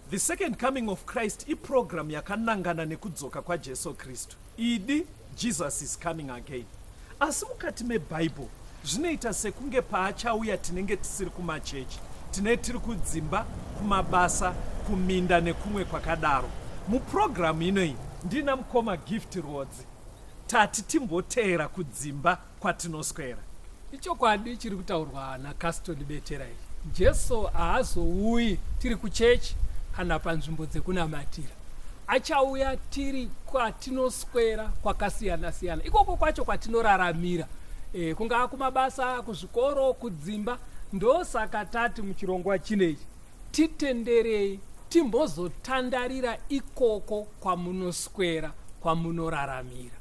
The second coming of Christ iprogram yakanangana nekudzoka kwaJesu Kristu. Idi Jesus is coming again. Asi mukati meBible zvinoita sekunge paachauya tinenge tisiri kumachechi, tiri kudzimba, kumabasa, kuminda nekumwe kwakadaro. Muprogramu inoyi ndina mukoma Gift Rodzi tati timboteera kudzimba kwatinoswera. Ichokwadi chiri kutaurwa naCaston Betera. Jesu haazouyi tiri kuchechi kana panzvimbo dzekunamatira. Achauya tiri kwatinoswera kwakasiyana siyana. Ikoko kwacho kwatinoraramira. Kungaa kumabasa, kuzvikoro, kudzimba. Ndosaka tati muchirongwa chinechi titenderei timbozotandarira ikoko kwamunoswera, kwamunoraramira.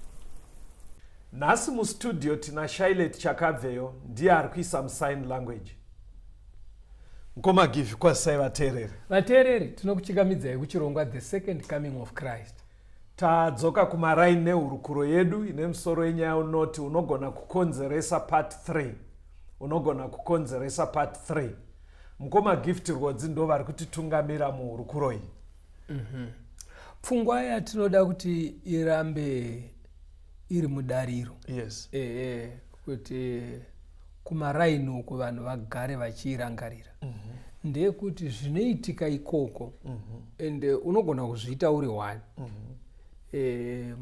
Nhasi mustudio tina Shailet Chakabveyo ndiye ari kuisa musign language. Mukoma Gift kwasai vateereri. Vateereri tinokuchingamidzai kuchirongwa The Second Coming of Christ. Tadzoka kumaraini nehurukuro yedu ine musoro yenyaya unoti unogona kukonzeresa part 3. Unogona kukonzeresa part 3. Mukoma Gift Rodzi ndo vari kutitungamira muhurukuro iyi. Pfungwa yatinoda kuti irambe iri mudariro. Yes. Kuti kumaraini uko vanhu vagare vachirangarira. Ndekuti zvinoitika ikoko ende unogona kuzviita uri one.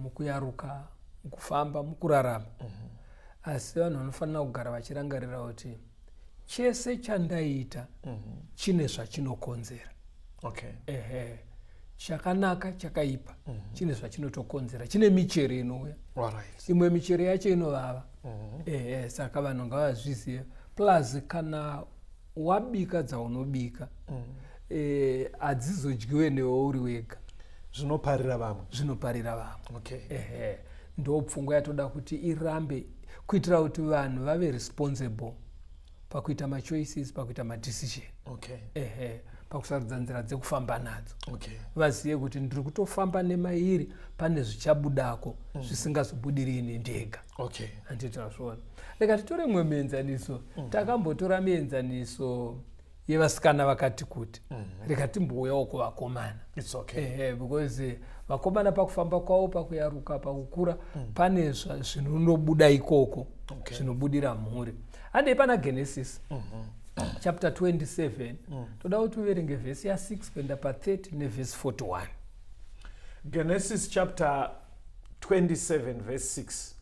Mukuyaruka, mukufamba, mukurarama. Asi vanhu vanofanira kugara vachirangarira kuti chese chandaita chine zvachinokonzera. Okay. Chakanaka, chakaipa, chine zvachinotokonzera, chine michero inouya. Alright. Imwe michero yacho inovava. Saka vanhu ngavazvizive. Plus kana wabika dzaunobika, hadzizodyiwe newe uri wega. Zvinoparira vamwe. Zvinoparira vamwe. Okay. Ndo pfungwa yatoda kuti irambe kuitira kuti vanhu vave responsible pakuita machoices, pakuita madecision. Okay. Pakusarudza nzira dzekufamba nadzo. Okay. Vazive kuti ndiri kutofamba nemairi pane zvichabudako zvisingazobudiri ini ndega. Okay. Handitazvona. Reka titore mwe muenzaniso. Takambotora muenzaniso yevasikana vakati kuti. Reka timbouyawo kuvakomana. It's okay. Because vakomana pakufamba kwavo, pakuyaruka, pakukura pane zvinobuda ikoko. Okay. Zvinobudira mhuri. Hande pana Genesis. Chapter 27. Toda kuti uverenge verse ya 6 kuenda pa 30 ne verse 41. Genesis chapter 27 verse 6.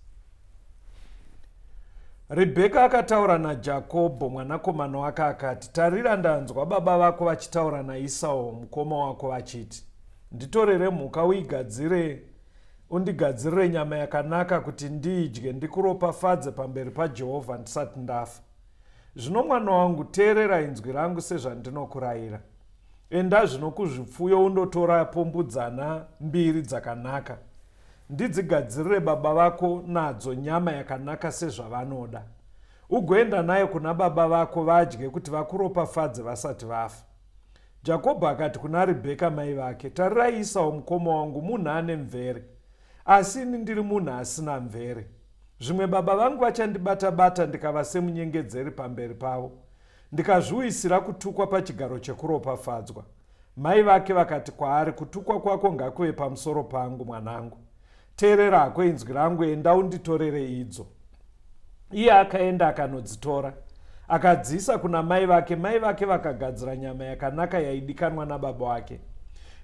Rebeka akataura naJakobho mwanakomana wake akati, tarira ndanzwa baba vako vachitaura naEsau mukoma wako vachiti, nditorere mhuka undigadzirire nyama yakanaka kuti ndiidye ndikuropafadze pamberi paJehovha ndisati ndafa. Zvino mwana wangu, teerera inzwi rangu sezvandinokurayira. Enda zvino kuzvipfuyo undotora pombudzana 2 dzakanaka. Ndidzigadzirire baba vako nadzo nyama yakanaka sezvavanoda. Ugoenda nayo kuna baba vako vadye kuti vakuropafadze vasati vafa. Jakobho akati kuna Rebheka mai vake, tarira Esau mukoma wangu munhu ane mvere, asi ini ndiri munhu asina mvere. Zvimwe baba vangu vachandibata-bata ndikava semunyengedzeri pamberi pavo, ndikazviuyisira kutukwa pachigaro chekuropafadzwa. Mai vake vakati kwaari, kutukwa kwako ngakuve pamusoro pangu mwanangu. Teerera hako inzwi rangu, enda unditorere idzo. Iye akaenda akanodzitora, akadziisa kuna mai vake. Mai vake vakagadzira nyama yakanaka yaidikanwa nababa wake.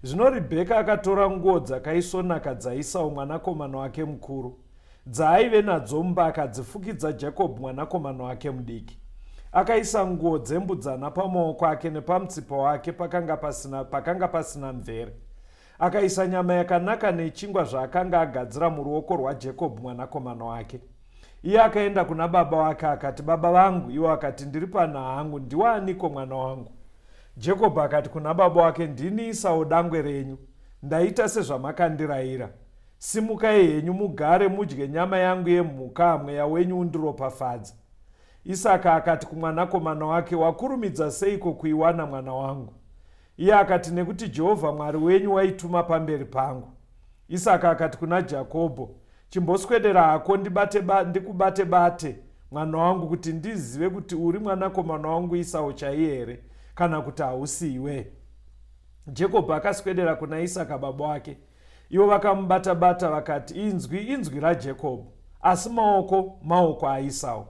Zvino Rebheka akatora nguo dzakaisvonaka dzaEsau mwanakomana wake mukuru, dzaaive nadzo mumba, akadzifukidza Jakobho mwanakomana wake mudiki. Akaisa nguo dzembudzana pamaoko ake nepamutsipa wake pakanga pasina mvere. Akaisa nyama yakanaka nechingwa zvaakanga agadzira muruoko rwaJakobho mwanakomana wake. Iye akaenda kuna baba wake akati, baba vangu. Iwo akati, ndiri pana hangu, ndiwaniko mwana wangu? Jakobho akati kuna baba wake, ndini Esau dangwe renyu, ndaita sezvamakandirayira. Simukai henyu mugare mudye nyama yangu yemhuka, mweya wenyu undiropafadze. Isaka akati kumwanakomana wake, wakurumidza seiko kuiwana mwana wangu? Iye akati, nekuti Jehovha Mwari wenyu waituma pamberi pangu. Isaka akati kuna Jakobho, chimboswedera hako ndikubate-bate mwana wangu, kuti ndizive kuti uri mwanakomana wangu Esau chaiye here kana kuti hausiwe. Jakobho akaswedera kuna Isaka baba wake. Ivo vakamubata-bata vakati, inzwi raJakobho, asi maoko aEsau.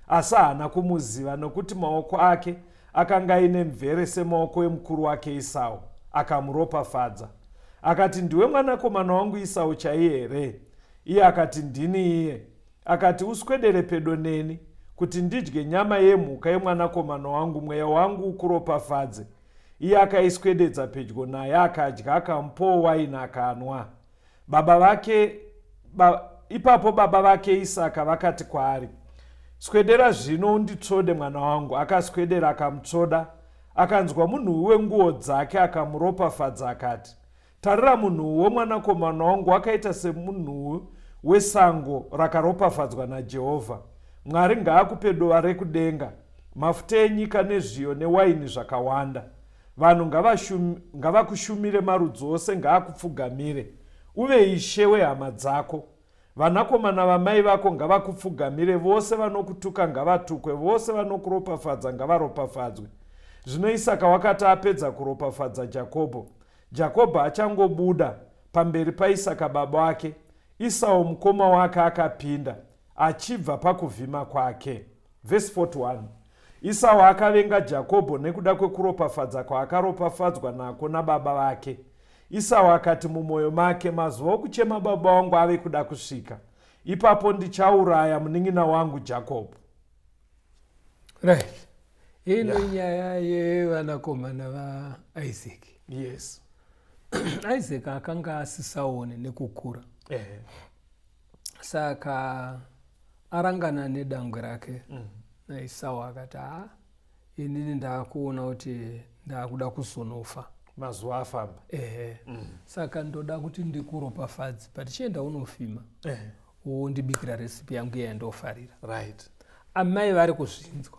Asi haana kumuziva nokuti maoko ake akanga aine mvere semaoko emukuru wake Esau. Akamuropafadza. Akati, ndiwe mwanakomana wangu Esau chaiye here? Iye akati, ndini iye. Akati, uswedere pedo neni kuti ndidye nyama yemhuka yemwanakomana wangu, mweya wangu ukuropafadze. Iye akaiswededza pedyo naye, akadya, akamupawo waini akanwa. Ipapo baba vake Isaka vakati kwaari, swedera zvino unditsvode mwana wangu. Akaswedera akamutsvoda. Akanzwa munhuwi wenguo dzake, akamuropafadza akati, tarira, munhuwi womwanakomana wangu wakaita semunhuwi wesango rakaropafadzwa naJehovha. Mwari ngaakupe dova rekudenga, mafuta enyika nezviyo newaini zvakawanda. Vanhu ngavakushumire marudzi ose, ngaakupfugamire. Uve ishe wehama dzako. Vanakomana vamai vako ngavakupfugamire. Vose vanokutuka ngavatukwe, vose vanokuropafadza ngavaropafadzwe. Zvino Isaka wakati apedza kuropafadza Jakobho, Jakobho achangobuda pamberi paIsaka baba wake, Esau mukoma wake akapinda achibva pakuvhima kwake. Verse 41. Esau akavenga Jakobho nekuda kwekuropafadza kwaakaropafadzwa nako nababa vake. Esau akati mumwoyo make, mazuva okuchema baba wangu ave kuda kusvika. Ipapo ndichauraya munin'ina wangu Jakobho. Right. Ino nyaya yevanakomana vaIsaac. Yes. Isaac akanga asisaone nekukura. Saka arangana nedangwe rake. Esau akati, inini ndakuona kuti ndakuda kuzonofa. Mazuva afamba. Saka ndoda kuti ndikuropafadze, patichienda unofima. Undibikira recipe yangu yandofarira. Right. Amai vari kuzvinzwa.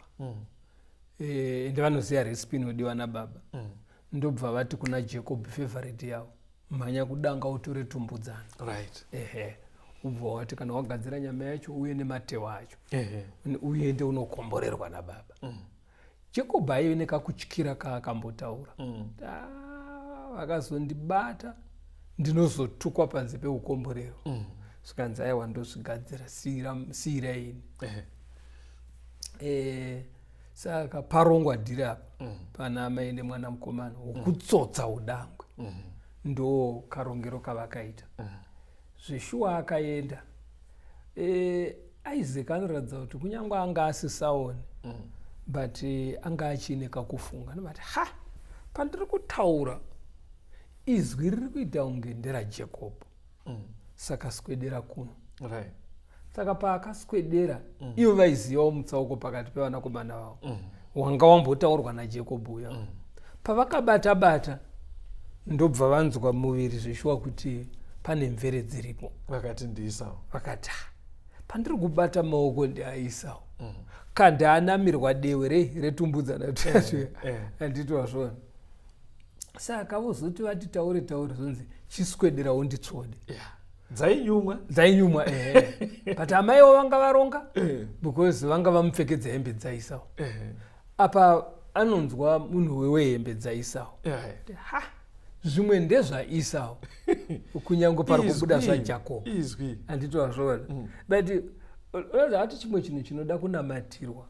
Ende vanoziva recipe inodiwa nababa. Ndobva vati kuna Jacob, favorite yavo, mhanya kudanga utore tumbudzana. Right. Ubva wati kana wagadzira nyama yacho uye nematewa acho. Uende unokomborerwa nababa. Jacob aive nekakutyira kaakambotaura. Vakazondibata ndinozotukwa panze peukomborero. Svikanzi aiwa ndozvigadzira, siyira ini. Saka parongwa dhiri apa pana amai nemwana mukomana wokutsotsa udangwe. Ndo karongero kavakaita. Zveshuwa akaenda. Isaac anoratidza kuti kunyange anga asisaone, but anga achine kakufunga. Nobati, pandiri kutaura izwi riri kuita kunge nderaJacob. Saka swedera kuno. Right. Saka paakaswedera, ivo vaizivawo mutsauko pakati pevanakomana vavo. Wanga wambotaurwa naJacob uya. Pavakabata-bata, ndobva vanzwa muviri zveshuwa kuti pane mvere dziripo. Vakati ndiEsau. Vakati, pandiri kubata maoko ndiaEsau. Kandi anamirwa dewe retumbudzana tutatu. Handiti wazvona. Saka vozoti vati taure zonzi chiswedera unditsvode. Dzainyumwa. But amaiwo vanga varonga because vanga vamupfekedza hembe dzaEsau. Apa anonzwa munhu wehembe dzaEsau. Zvimwe ndezvaEsau. Kunyange pari kubuda zvaJacob. Handiti wazvona. But hati chimwe chinhu chinoda kunamatirwa.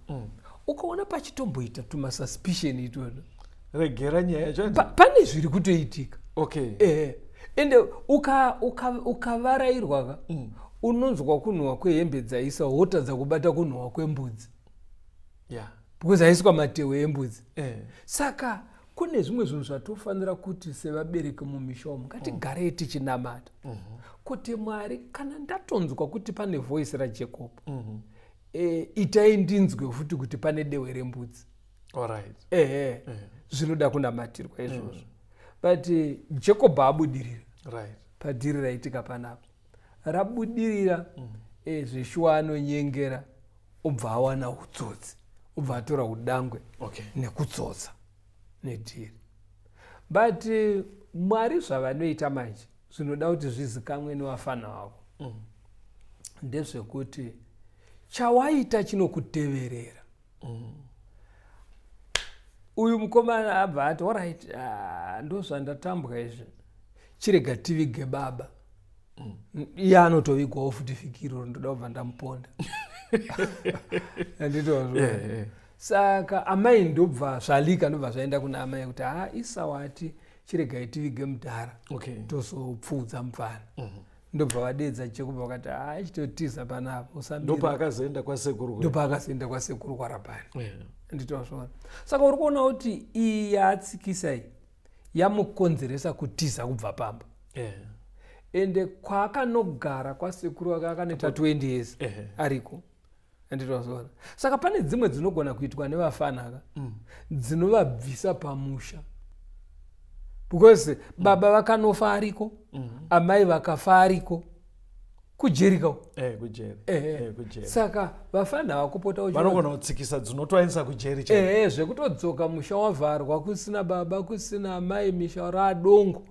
Ukaona pachitomboita tumasuspicion itono. Regera nyaya yacho. Pane zviri kutoitika. Okay. Ende ukavarairwa unonzwa kunhuhwa kwehembe dzaEsau wotadza kubata kunhuhwa kwembudzi. Because haiswa matewe embudzi. Saka kune zvimwe zvinhu zvatofanira kuti sevabereki mumisha umu ngatigare tichinamata kuti Mwari, kana ndatonzwa kuti pane voice raJacob, itai ndinzwe futi kuti pane dewe rembudzi. Alright. Zvinoda kunamatirwa izvozvo. But Jacob abudirira. Right. Padhiri raitika panapa rabudirira. Zveshuwa anonyengera, obva awana utsotsi, obva atora udangwe nekutsotsa nedhiri. But Mwari zvavanoita manje zvinoda kuti zvizikamwe nevafana vavo. uyu mukomana abva ati alright, ndozvandatambwa izvi, chirega tivige baba. Iye anotovigwawo futi fikiro ndoda kubva ndamuponda. Anditozvo. Saka amai ndobva zvalika, ndobva zvaenda kuna amai kuti isawati chirega tivige mudhara tozopfuudza mupfana. Ndobva vadedza chekubva vakati ichitotiza panapo usambira. Ndopaakazoenda kwasekuru kwarabhani. Nditozvona. Saka uri kuona kuti iyi yatsikisa iyi yamukonzeresa kutiza kubva pamba. Ende kwaakanogara kwasekuru wake akanoita 20 years ariko. Nditozvona. Saka pane dzimwe dzinogona kuitwa nevafana dzinovabvisa pamusha. Because baba vakanofa ariko, amai vakafa ariko, kujerika. Kujeri. Saka vafana vakupota vanogona kutsikisa dzinotoaisa kujeri. Zvekutodzoka musha wavharwa, kusina baba, kusina amai, misha radongo,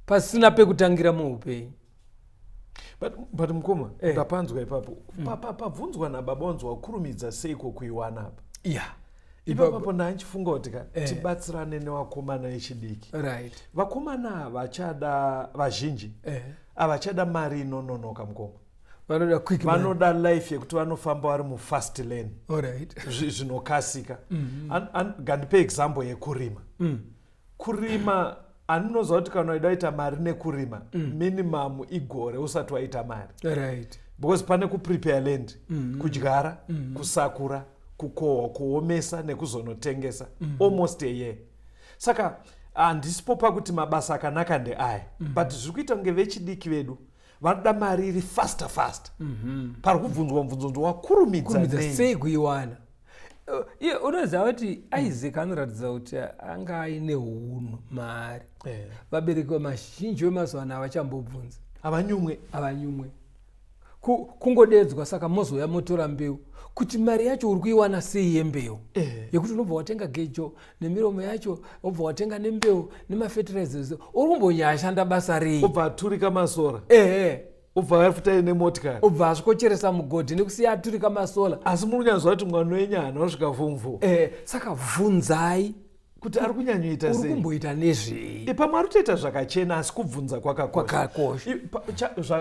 pasina pekutangira muupenyu. But mukoma, ndapanzwa ipapo. Pabvunzwa nababa wanzi wakurumidza seiko kuiwana apa. Ipapo ndachifunga kuti tibatsirane nevakomana vechidiki. Vakomana vachada vazhinji avachada mari inononoka mukoma. Vanoda life yekuti vanofamba vari mufast lane. Zvinokasika. Ngandipe example yekurima. Kurima aninoziva kuti kana waida kuita mari nekurima minimum igore usati waita mari. Because pane kuprepare land, kudyara, kusakura, kukohwa, kuomesa nekuzonotengesa almost a year. Saka handisipo pakuti mabasa akanaka ndeaya, but zviri kuita kunge vechidiki vedu vanoda mari iri fast. Pari kubvunzwa mubvunzo wakurumidza sei kuiwana. Unoziva kuti Isaac anoratidza kuti anga aine hunhu mari. Vabereki vazhinji vemazuva ano havachambobvunza. Havanyumwe. Kungodedzwa, saka mozouya motora mbeu kuti mari yacho uri kuiwana sei yembeu. Yekuti unobva watenga gejo nemiromo yacho, ubva watenga nembeu nemafertilizers, uri kumbonyashanda basa rei. Ubva aturika masora. Ubva afuta nemotikari. Ubva asvikocheresa mugodhi nekusiya aturika masola. Asi munonyaziva kuti mwana wenyana wasvika vumvu. Saka bvunzai kuti ari kunyanyoita sei. Uri kumboita nezvei. Pamwe ari kutoita zvakachena asi kubvunza kwakakosha.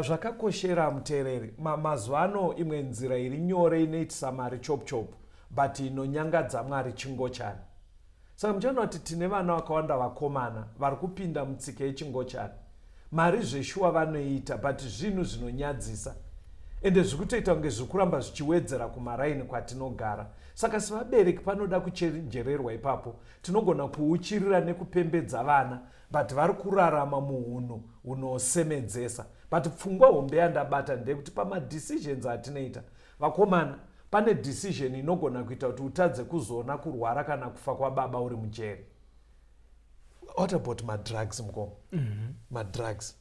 Zvakakoshera muteereri. Mazuva ano imwe nzira iri nyore inoitisa mari chop but inonyangadza Mwari chingochani. Saka muchaona kuti tine vana vakawanda vakomana vari kupinda mutsika yechingochani. Mari zveshuwa vanoita but zvinhu zvinonyadzisa. Ende zvikutoita kunge zvikuramba zvichiwedzera kumaraini kwatinogara. Saka sevabereki panoda kuchenjererwa ipapo. Tinogona kuuchirira nekupembedza vana but vari kurarama muhunhu hunosemedzesa. But pfungwa hombe yandabata ndekuti pamadecisions atinoita vakomana pane decision inogona kuita kuti utadze kuzoona kurwara kana kufa kwababa uri mujeri. What about madrugs mukoma? Madrugs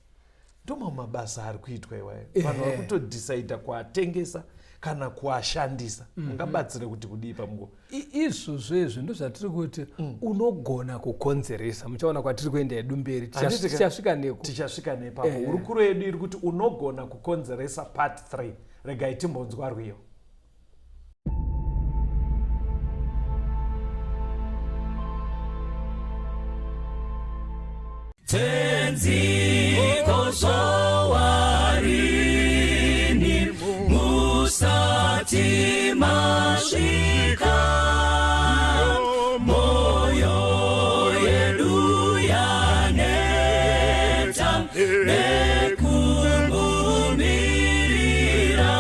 ndoma mabasa ari kuitwa iwayo. Vanhu vari kutodecide kuatengesa kana kuashandisa. Ungabatsire kuti kudii pamukoma? Izvozvo ndozvatiri kuti unogona kukonzeresa. Muchaona kwatiri kuenda edu mberi tichasvika neko. Tichasvika nepapo. Hurukuro yedu iri kuti unogona kukonzeresa part 3. Regai timbonzwa rwiyo. Tenziko zowarini musati masvika moyo yedu yaneta nekungumirira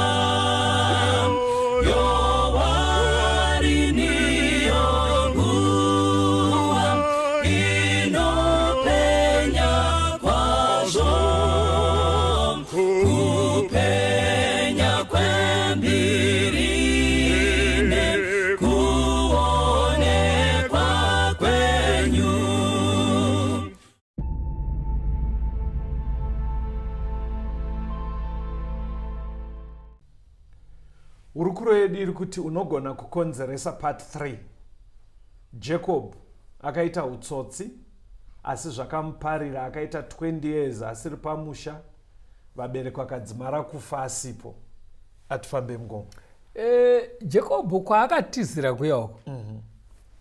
yowarini yonguwa inopenya kwazvo kupenya kwembiri nekuonekwa kwenyu. Hurukuro yedu iri kuti unogona kukonzeresa part 3. Jacob akaita utsotsi asi zvakamuparira, akaita 20 years asiri pamusha, vabereki vakadzimara kufa asipo. Atifambe mgongo. Jacob kwaakatizira kuyauko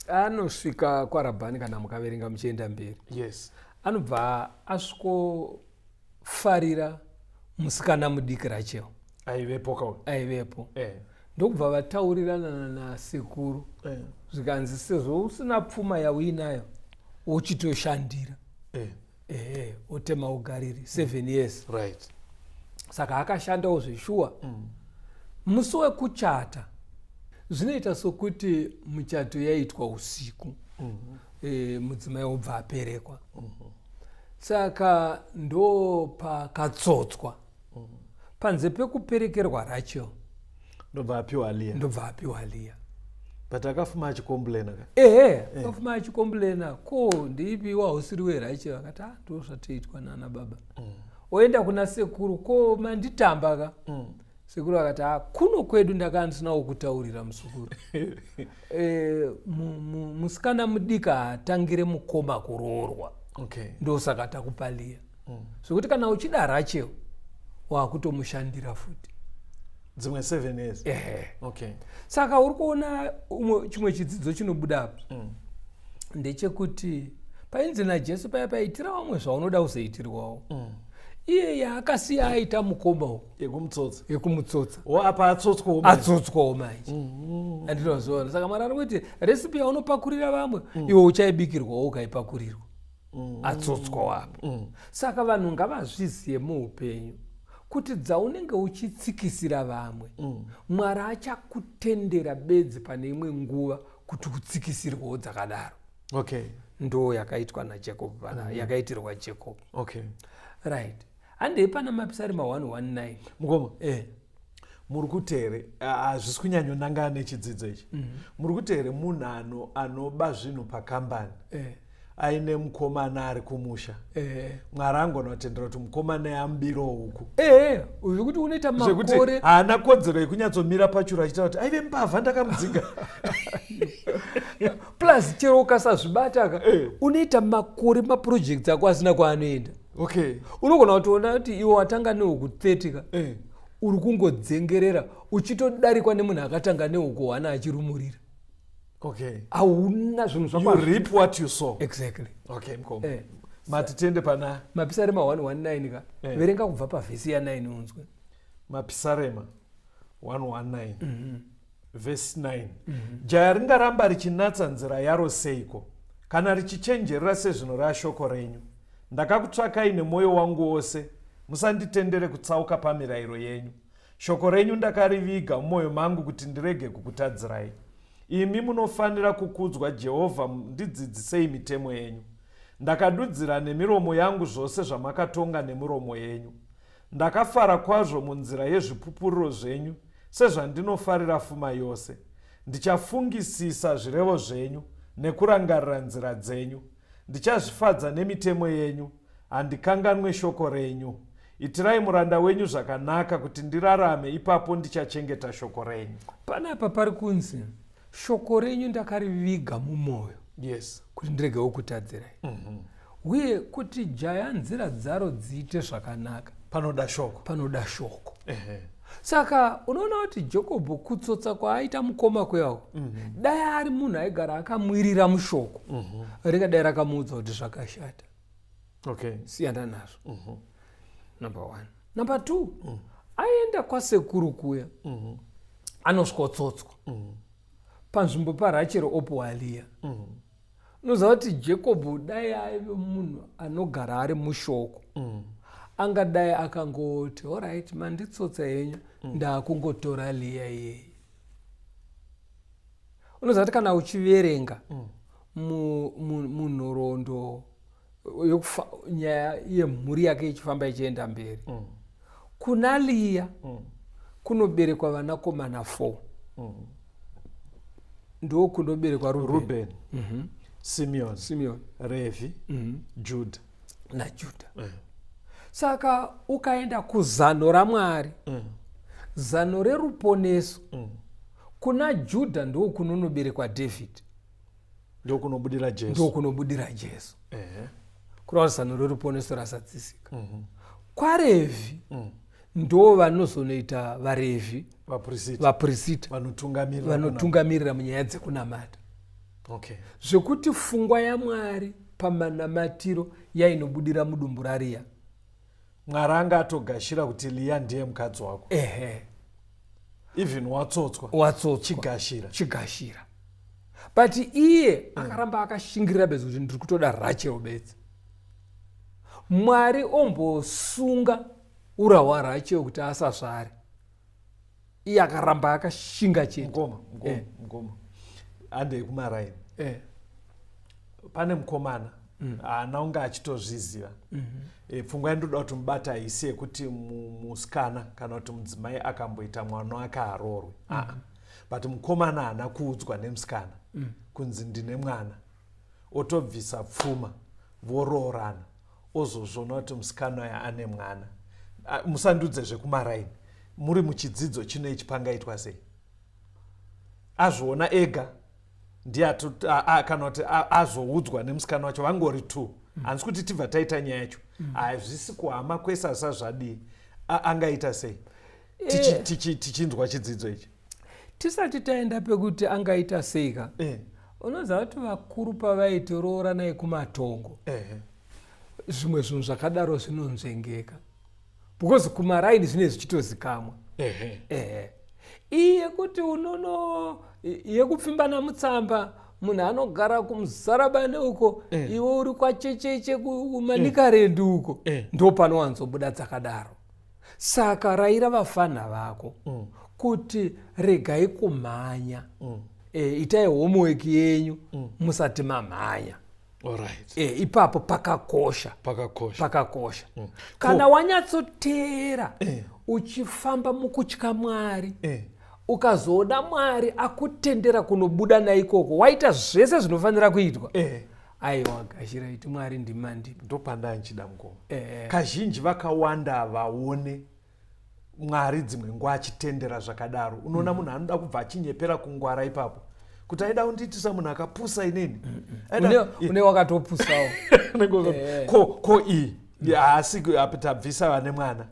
anosvika kwaRabhani kana mukaverenga muchienda mberi. Yes. Anobva asvikofarira musikana mudiki Rachel. Aivepo. Ndokubva vataurirana nasekuru. Zvikanzi sezvo usina pfuma yauinayo uchitoshandira. Otema ugariri 7 years. Right. Saka akashandawo zveshuwa. Musi wekuchata zvinoita sokuti muchato yaitwa usiku. Mudzimai obva aperekwa. Saka ndo pakatsotswa. Panze pekuperekerwa Rachel ndobva apiwa Leah. But akafuma achikomblena ka? Akafuma achikomblena. Ko ndiipiwa usiri weRachel? Akati ndo zvatoitwa nana baba. Oenda kuna sekuru, ko manditamba ka? Sekuru akati kuno kwedu ndakandisinawo kutaurira musukuru. Musikana mudika atangire mukoma kuroorwa. Ndosaka takupa Leah. Zvokuti kana uchida Rachel wakutomushandira futi. Dzimwe 7 years. Saka uri kuona chimwe chidzidzo chinobuda apa. Ndechekuti painzi naJesu paya paitira vamwe zvaunoda kuzoitirwawo. Iye yaakasiya aita mukoma yekumutsotsa. Apa atsotswawo manje. Andinozoona. Saka Mwari ari kuti recipe yaunopakurira vamwe iwe uchaibikirwawo ukaipakurirwa. Atsotswawo apa. Saka vanhu ngavazviziye muupenyu kuti dzaunenge uchitsikisira vamwe, Mwari achakutendera bedzi pane imwe nguva kuti utsikisirwewo dzakadaro. Ndo yakaitwa naJacob, yakaitirwa Jacob. Right. Handei pana mapisarema 119. Mukoma. Muri kutere hazvisi kunyanyonangana nechidzidzo ichi. Muri kutere munhu anoba zvinhu pakambani. Aine mukomana ari kumusha. Mwari angonotendera kuti mukomana yambiro huku. Uzi kuti unoita makore. Haana kodzero yekunyatsomira pachuru achita kuti aive mbavha ndakamudzinga. Plus chero ukasazvibata ka unoita makore maprojects ako asina kwaanoenda. Unogona kutoona kuti iwe watanga nehuku 30 ka uri kungodzengerera uchitodarikwa nemunhu akatanga nehuku 1 achirumurira. Hauna zvinhu zvako. You reap what you sow. Exactly. Mukoma. Matitende pana mapisarema 119 ka verenga kubva pavhesi ya9 unzwe. Mapisarema 119 verse 9. Jaya ringaramba richinatsa nzira yaro seiko kana richichenjerera sezvino rashoko renyu. Ndakakutsvakai nemwoyo wangu wose, musanditendere kutsauka pamirayiro yenyu. Shoko renyu ndakariviga mumwoyo mangu kuti ndirege kukutadzirai. Imi munofanira kukudzwa Jehovha, ndidzidzisei mitemo yenyu. Ndakadudzira nemiromo yangu zvose zvamakatonga nemiromo yenyu. Ndakafara kwazvo munzira yezvipupuriro zvenyu, sezvandinofarira pfuma yose. Ndichafungisisa zvirevo zvenyu nekurangarira nzira dzenyu. Ndichazvifadza nemitemo yenyu, handikanganwe shoko renyu. Itirai muranda wenyu zvakanaka kuti ndirarame, ipapo ndichachengeta shoko renyu. Panapa pari kunzi shoko renyu ndakariviga mumwoyo. Kuti ndiregewo kutadzirai. Uye kuti jaya nzira dzaro dziite zvakanaka. Panoda shoko. Saka unoona kuti Jacob kutsotsa kwaaita mukoma kwavo, dai ari munhu aigara akamwirira mushoko, ringadai rakamuudza kuti zvakashata. Siyana nazvo. Number 1. Number 2, aenda kwasekuru kuya, anosvotsotswa. Panzvimbo paRachel opuwa Leah. Unoziva kuti Jacob dai aive munhu anogara ari mushoko, angadai akangoti alright manditsotsa yenyu ndakungotora Leah iyeye. Unoziva kuti kana uchiverenga munhoroondo nyaya yemhuri yake ichifamba ichienda mberi, kuna Leah kunoberekwa vanakomana 4. Ndo kunoberekwa Reuben, Simeon, Levi, Judah naJudha. Saka ukaenda kuzano raMwari, zano reruponeso, kuna Judha ndo kunoberekwa David, ndo kunobudira Jesu. Kuna zano reruponeso rasadzisika. KwaRevhi ndo vanozonoita vaRevhi, vaprista, vanotungamirira munyaya dzekunamata. Okay. zvekuti pfungwa yaMwari pamanamatiro yainobudira mudumbu raRea. Mwari anga atogashira kuti Lea ndiye mukadzi wako. Even watsotswa chigashira. But iye akaramba akashingirira bedzi kuti ndiri kutoda Rachel bedzi. Mwari ombosunga ura hwaRachel kuti asazvare. Iye akaramba akashinga chete. Mukoma. Ande kumaraini. Pane mukomana ana unga achitozviziva. Pfungwa yandoda kuti mubata haisi yekuti musikana kana kuti mudzimai akamboita mwana wake haroorwe. But mukomana haana kuudzwa nemusikana kunzi ndine mwana. Otobvisa pfuma voroorana. Ozozvona kuti musikana uya ane mwana. Musandudze zvekumaraini. Muri muchidzidzo chino ichi pangaitwa sei? Azviona ega ndiye kana kuti azoudzwa nemusikana wacho vangori 2. Handisi kuti tibva taita nyaya yacho. Hazvisi kuhama kwese asazvadii. Angaita sei? Tichinzwa chidzidzo ichi. Tisati taenda pekuti angaita seika. Unoziva kuti vakuru pavaitoroora kumatongo. Zvimwe zvinhu zvakadaro zvinonzvengeka. Because kumaraini zvine zvichitozikamwa. Iye kuti unono yekupfimbana mutsamba munhu anogara kumuzarabane uko iwe uri kwachecheche kumanikarendi uko ndo panowanzobuda dzakadaro. Saka rayira vafana vako kuti regai kumhanya. Itai homework yenyu musati mamhanya. Alright. Ipapo pakakosha. Kana wanyatsoteera uchifamba mukutya Mwari, ukazoona Mwari akutendera kunobuda naikoko, waita zvese zvinofanira kuitwa. Aiwa gashira iti Mwari ndimandipi. Ndopanda nchida mukoma. Kazhinji vakawanda vaone Mwari dzimwe nguva achitendera zvakadaro. Unoona munhu anoda kubva achinyepera kungwara ipapo. Kuti aida kundiitisa munhu akapusa inini. Une wakatopusawo. Ko iyi haasi tabvisa vane mwana.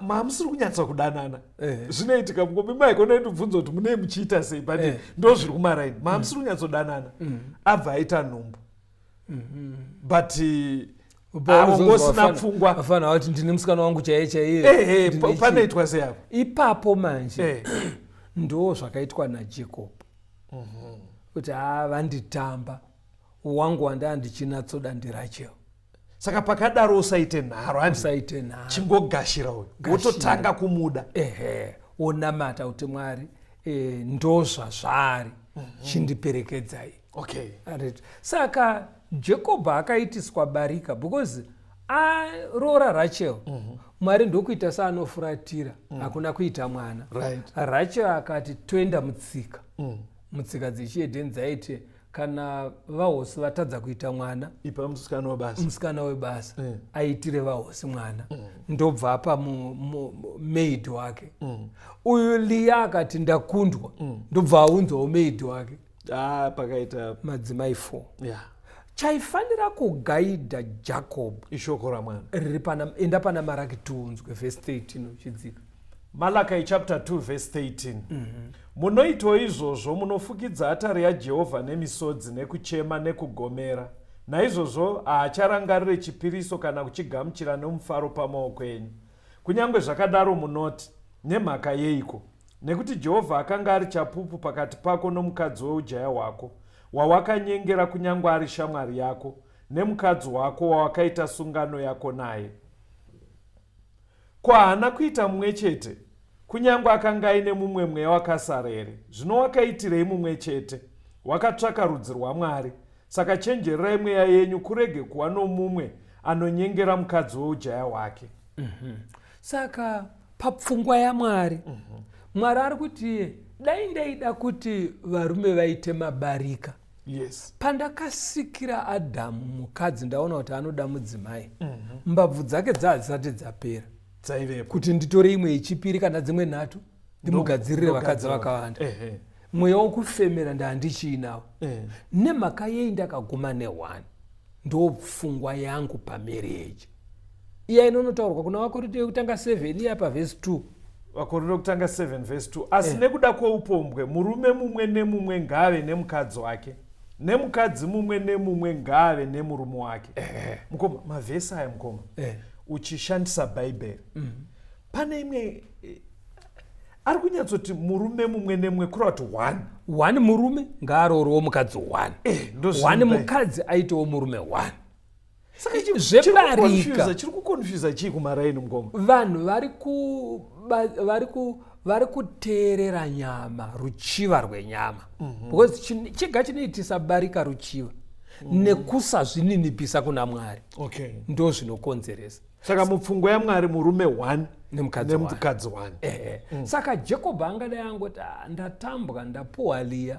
Mamusiri kunyatsa kudanana. Zvinoitika mukoma maikona ndibvunza kuti munei muchiita sei but ndo zviri kumaraini. Mamusiri kunyatsodanana. Abva aita nhumbu. But ngosina pfungwa. Afana kuti ndine musikana wangu chaiye. Panoitwa sei apo? Ipapo manje. Ndo zvakaitwa naJacob. Kuti vanditamba wangu wanda ndichinatsoda ndiRachel. Saka pakadaro usaite nharo. Chingogashira uyu. Wototanga kumuda. Onamata kuti Mwari ndo zvazvari chindiperekedzai. Okay. Saka Jacob akaitiswa barika because aroora Rachel. Mwari ndokuita saanofuratira. Hakuna kuita mwana. Rachel akati toenda mutsika. Mutsika dzechihedheni dzaiti kana vahosi vatadza kuita mwana, ipa musikana webasa aitire vahosi mwana. Ndobva apa maid wake. Uyu Lea akati ndakundwa. Ndobva aunzwawo maid wake. Pakaita madzimai 4. Chaifanira kugaidha Jacob ishoko ramwana riri enda pana Maraki 2 unzwe verse 13 uchidzika. Malachi chapter 2 verse 13. Munoitwa izvozvo munofukidza hatari yaJehovha nemisodzi nekuchema nekugomera. Naizvozvo haacharangarire chipiriso kana kuchigamuchira nomufaro pamaoko enyu. Kunyange zvakadaro munoti, nemhaka yeiko? Nekuti Jehovha akanga ari chapupu pakati pako nomukadzi weujaya hwako, wawakanyengera kunyange ari shamwari yako, nemukadzi wako wawakaita sungano yako naye. Ko, haana kuita mumwe chete? Kunyange akanga aine mumwe mweya wakasara here? Zvino wakaitirei mumwe chete? Wakatsvaka rudzi rwaMwari. Saka chenjererai mweya yenyu kurege kuva nomumwe anonyengera mukadzi weujaya hwake. Saka papfungwa yaMwari, Mwari ari kuti dai ndaida kuti varume vaite mabarika. Pandakasikira Adhamu mukadzi ndaona kuti anoda mudzimai. Mbabvu dzake dzazisati dzapera. Kuti nditore imwe yechipiri kana dzimwe 3 ndimugadzirire vakadzi vakawanda. Mweya wokufemera ndandichinawo. Nemhaka yei ndakaguma ne1 ndo pfungwa yangu pamarriage. Iya inonotaurwa kuna Vakorinte yekutanga 7 iya pa verse 2. Vakorino kutanga 7 verse 2 asi nekuda kwoupombwe murume mumwe nemumwe ngave nemukadzi wake nemukadzi mumwe nemumwe ngave nemurume wake. Mukoma mavhesi aya mukoma uchishandisa bhaibheri pane imwe ari kunyatsoti murume mumwe nemumwe kureva kuti 1 murume ngaaroriwo mukadzi 1 mukadzi aitewo murume 1 zvebarika chiri kukonfyuza chii kumaraini mukoma. Vanhu vari kuteerera nyama, ruchiva rwenyama, because chiga chinoitisa barika ruchiva nekusazvininipisa kuna Mwari ndo zvinokonzeresa. Saka mupfungwa yaMwari murume 1 nemukadzi 1. Saka Jacob angadai angoti ndatambwa ndapuwa Leah.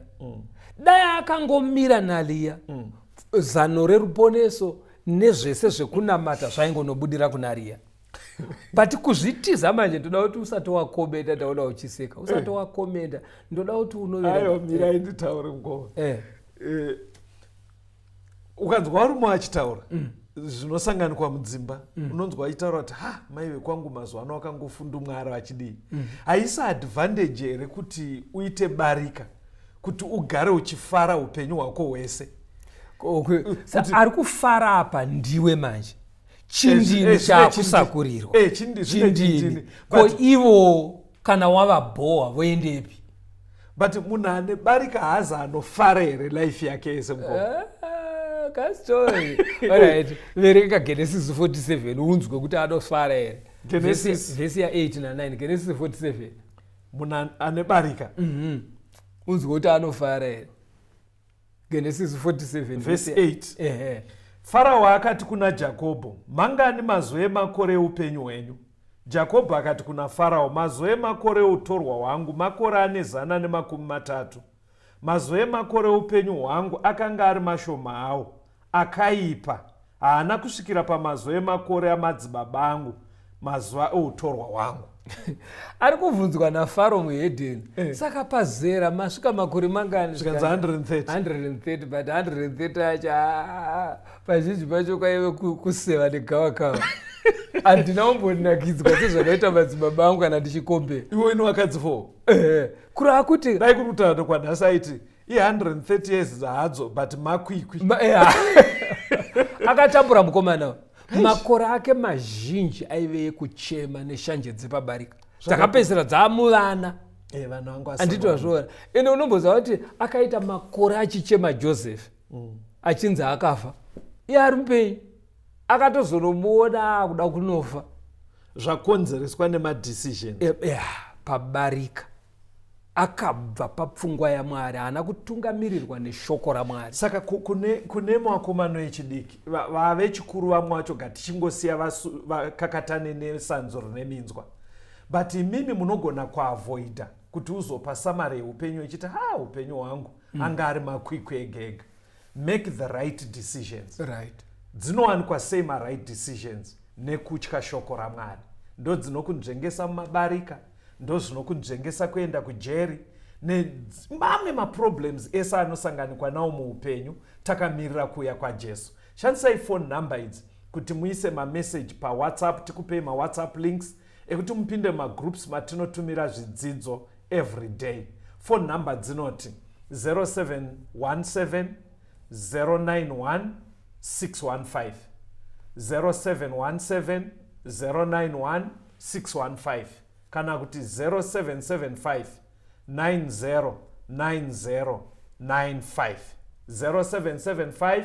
Dai akangomira naLeah zano reruponeso nezvese zvekunamata zvaingonobudira kuna Leah. But kuzvitiza manje ndoda kuti usati wakomenda ndaona uchiseka. Usati wakomenda ndoda kuti unovera. Ayo mirai nditaure mukoma. Ukanzwa varume achitaura zvinosanganikwa mudzimba unonzwa achitaura kuti maiwe kwangu mazuva ano wakangofundumwara vachidii. Haisi advantage here kuti uite barika kuti ugare uchifara upenyu hwako hwese. Ari kufara apa ndiwe manje. Chindini chakusakurirwa. Chindini. Ko ivo kana wava bhoa voendepi. But munhu ane barika haazi anofara here life yake yese mukoma. Kastori. Alright. Verenga Genesis 47 unzwe kuti anofara here. Vesi ya 8 na 9 Genesis 47. Munhu ane barika. Unzwe kuti anofara here. Genesis 47 verse 8. Farao akati kuna Jakobho, mangani mazuva emakore eupenyu hwenyu? Jakobho akati kuna Farao, mazuva emakore eutorwa hwangu makore ane 130. Mazuva emakore eupenyu hwangu akanga ari mashoma awo, akaipa, haana kusvikira pamazuva emakore amadzibaba angu, mazuva eutorwa hwangu. Ari kubvunzwa naFaro muHedheni. Saka pazera masvika makore mangani? Zvikanzi 130. 130, but 130 acho pazhinji pacho kwaive kuseva negavakava. Handina kumboninakidzwa sezvakaita madzibaba angu kana ndichikombera. Iwe ino wakadzi 4. Kurava kuti dai kuri kutaura kwanhasi aiti i130 years hadzo but makwikwi. Akatambura mukomana. Makore ake mazhinji aive ekuchema neshanje dzepabarika. Dzakapedzisira dzamuvana. Vanhu vangu anditi wazviona. Ende unomboziva kuti akaita makore achichema Joseph achinzi akafa. Iye ari mupenyu. Akatozonomuona kuda kunofa. Zvakonzereswa nemadecisions. Pabarika. Akabva papfungwa yaMwari, haana kutungamirirwa neshoko raMwari. Saka kune makomano echidiki vavechikuru vamwe vacho gatichingosiya vakakatane nesanzo rineminzwa, but imimi munogona kuavoida kuti uzopa samari yeupenyu echiti upenyu hwangu anga ari makwikwi ega. Make the right decisions. Right. Dzinowanikwa sei right decisions? Nekutya shoko raMwari. Ndo dzinokunzvengesa mumabarika, ndo zvinokunzvengesa kuenda kujeri nemamwe maproblems ese anosanganikwa nawo muupenyu takamirira kuuya kwaJesu. Shandisai phone number idzi kuti muise mamessage paWhatsApp, tikupei maWhatsApp links ekuti mupinde magroups matinotumira zvidzidzo every day. Phone number dzinoti 0717 091 615 0717 091 615 kana kuti 0775 909095 0775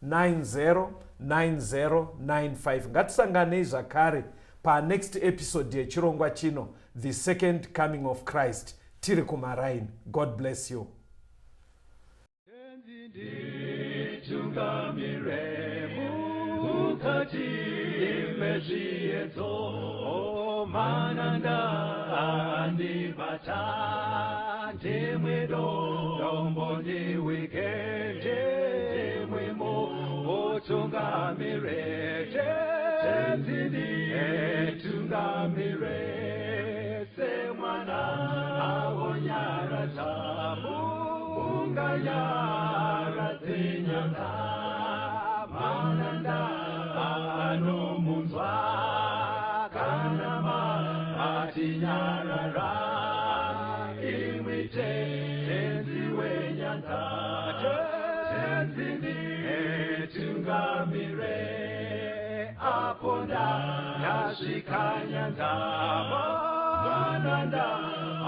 909095. Ngatisanganei zvakare panext episode yechirongwa chino, The Second Coming of Christ, tiri kumaraini. God bless you. Mananda ni bata temwe dombo ni wikende mwemo otunga mirete tenzidi tunga mirete se mwana awonyara tamu unganyara tinyana mananda ano munzwa Nyara tasvikanyanza mwananda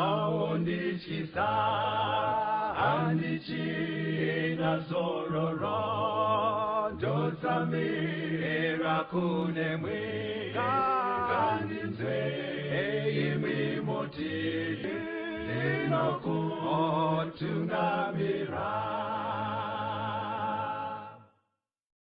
aondichisa handichina zororo ndotsamira kune mwika ngandinzwe imwi moti ndinokutungamira